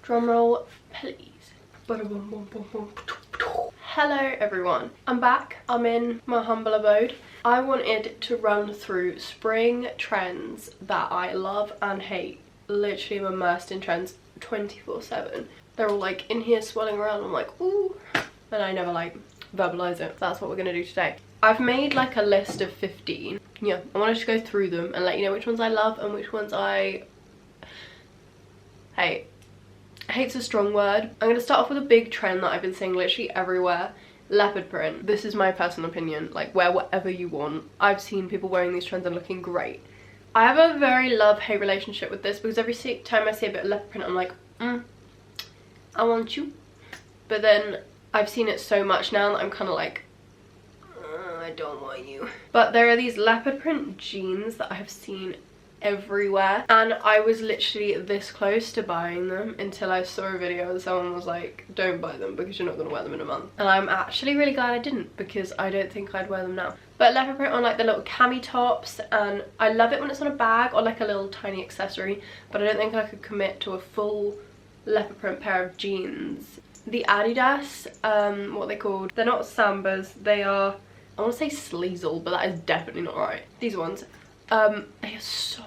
Drum roll, please. Hello everyone, I'm back. I'm in my humble abode. I wanted to run through spring trends that I love and hate. Literally I'm immersed in trends 24/7. They're all like in here swirling around. I'm like, ooh, and I never like verbalize it. That's what we're gonna do today. I've made like a list of 15. Yeah, I wanted to go through them and let you know which ones I love and which ones I hate. Hate's a strong word. I'm gonna start off with a big trend that I've been seeing literally everywhere. Leopard print. This is my personal opinion. Like, wear whatever you want. I've seen people wearing these trends and looking great. I have a very love-hate relationship with this because every time I see a bit of leopard print I'm like, I want you. But then I've seen it so much now that I'm kind of like, I don't want you. But there are these leopard print jeans that I have seen everywhere, and I was literally this close to buying them until I saw a video and someone was like, don't buy them because you're not going to wear them in a month. And I'm actually really glad I didn't, because I don't think I'd wear them now. But leopard print on like the little cami tops, and I love it when it's on a bag or like a little tiny accessory, but I don't think I could commit to a full leopard print pair of jeans. The Adidas, what are they called? They're not Sambas, they are, I want to say sleazel, but that is definitely not right. These ones. They are so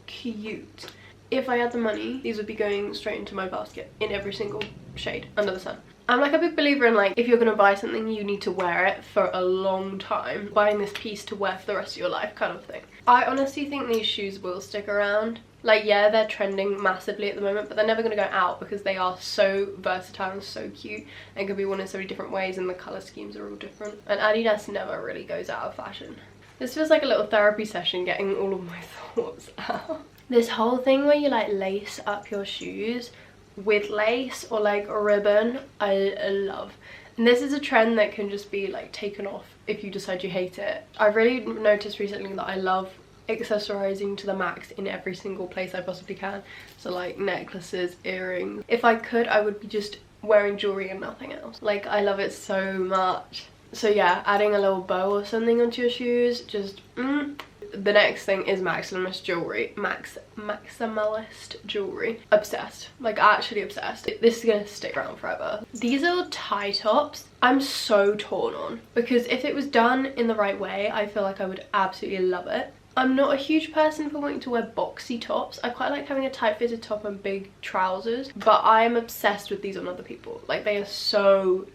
cute. If I had the money, these would be going straight into my basket in every single shade under the sun. I'm like a big believer in like, if you're gonna buy something, you need to wear it for a long time. Buying this piece to wear for the rest of your life kind of thing. I honestly think these shoes will stick around. Like, yeah, they're trending massively at the moment, but they're never gonna go out because they are so versatile and so cute and can be worn in so many different ways, and the color schemes are all different. And Adidas never really goes out of fashion. This feels like a little therapy session, getting all of my thoughts out. This whole thing where you like lace up your shoes with lace or like a ribbon, I love. And this is a trend that can just be like taken off if you decide you hate it. I've really noticed recently that I love accessorizing to the max in every single place I possibly can. So like necklaces, earrings. If I could, I would be just wearing jewelry and nothing else. Like, I love it so much. So yeah, adding a little bow or something onto your shoes, just The next thing is maximalist jewelry. Maximalist jewelry. Obsessed. Like, actually obsessed. This is gonna stick around forever. These little tie tops, I'm so torn on, because if it was done in the right way, I feel like I would absolutely love it. I'm not a huge person for wanting to wear boxy tops. I quite like having a tight fitted top and big trousers, but I am obsessed with these on other people. Like, they are so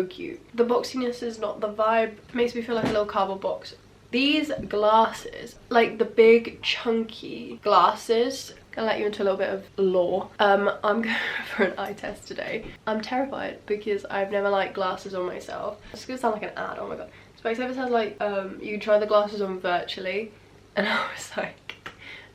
cute. The boxiness is not the vibe. It makes me feel like a little cardboard box. These glasses, like the big chunky glasses, gonna let you into a little bit of lore. I'm going for an eye test today. I'm terrified because I've never liked glasses on myself. It's gonna sound like an ad, oh my god. Specsavers has like, you can try the glasses on virtually. And I was like,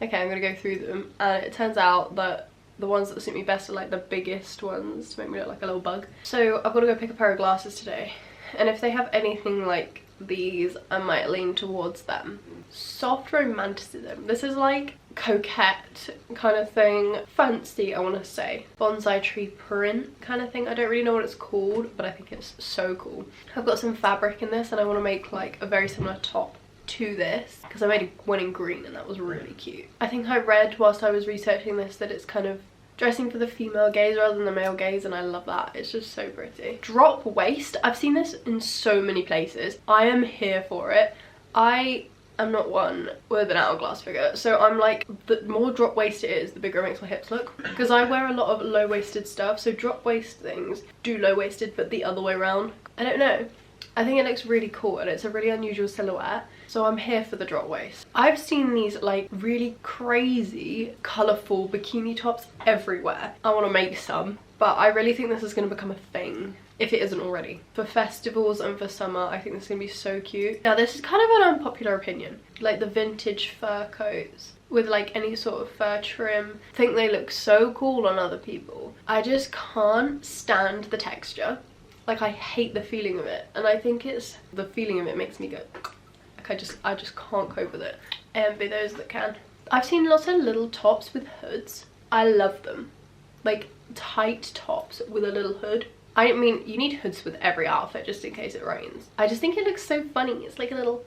okay, I'm gonna go through them. And it turns out that the ones that suit me best are like the biggest ones to make me look like a little bug. So I've got to go pick a pair of glasses today. And if they have anything like these, I might lean towards them. Soft romanticism. This is like coquette kind of thing. Fancy, I want to say. Bonsai tree print kind of thing. I don't really know what it's called, but I think it's so cool. I've got some fabric in this and I want to make like a very similar top to this, because I made one in green and that was really cute. I think I read whilst I was researching this that it's kind of dressing for the female gaze rather than the male gaze, and I love that. It's just so pretty. Drop waist. I've seen this in so many places. I am here for it. I am not one with an hourglass figure, so I'm like, the more drop waist it is, the bigger it makes my hips look, because I wear a lot of low-waisted stuff, so drop waist things do low-waisted but the other way around. I don't know. I think it looks really cool and it's a really unusual silhouette, so I'm here for the drop waist. I've seen these like really crazy colourful bikini tops everywhere. I want to make some, but I really think this is going to become a thing, if it isn't already. For festivals and for summer, I think this is going to be so cute. Now, this is kind of an unpopular opinion, like the vintage fur coats with like any sort of fur trim. I think they look so cool on other people. I just can't stand the texture. Like, I hate the feeling of it, and I think it's the feeling of it makes me go like, I just can't cope with it. I envy those that can. I've seen lots of little tops with hoods. I love them. Like tight tops with a little hood. I mean, you need hoods with every outfit just in case it rains. I just think it looks so funny. It's like a little,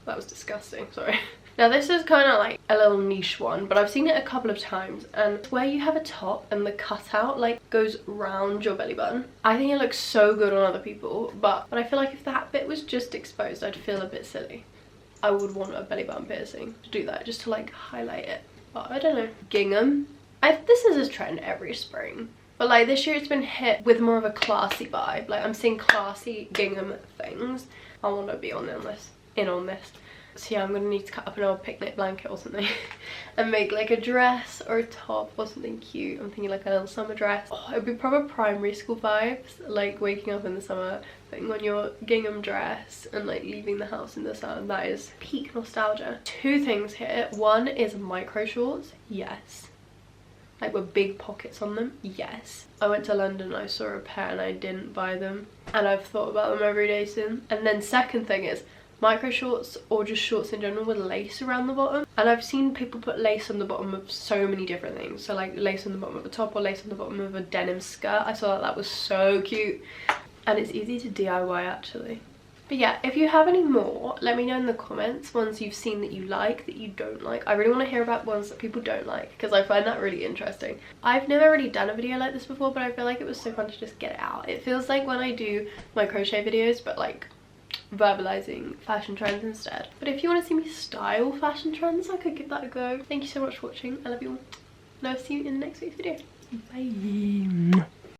that was disgusting, sorry. Now this is kind of like a little niche one, but I've seen it a couple of times, and it's where you have a top and the cutout like goes round your belly button. I think it looks so good on other people, but I feel like if that bit was just exposed, I'd feel a bit silly. I would want a belly button piercing to do that, just to like highlight it. But I don't know. Gingham. This is a trend every spring. But like this year it's been hit with more of a classy vibe. Like I'm seeing classy gingham things. I want to be in on this. So yeah, I'm going to need to cut up an old picnic blanket or something and make like a dress or a top or something cute. I'm thinking like a little summer dress. Oh, it would be proper primary school vibes, like waking up in the summer, putting on your gingham dress and like leaving the house in the sun. That is peak nostalgia. Two things here. One is micro shorts. Yes. Like with big pockets on them. Yes. I went to London, I saw a pair and I didn't buy them. And I've thought about them every day since. And then second thing is micro shorts or just shorts in general with lace around the bottom. And I've seen people put lace on the bottom of so many different things. So like lace on the bottom of a top or lace on the bottom of a denim skirt. I saw that was so cute. And it's easy to DIY actually. But yeah, if you have any more, let me know in the comments, ones you've seen that you like, that you don't like. I really want to hear about ones that people don't like, because I find that really interesting. I've never really done a video like this before, but I feel like it was so fun to just get it out. It feels like when I do my crochet videos, but like verbalizing fashion trends instead. But if you want to see me style fashion trends, I could give that a go. Thank you so much for watching. I love you all. And I'll see you in the next week's video. Bye.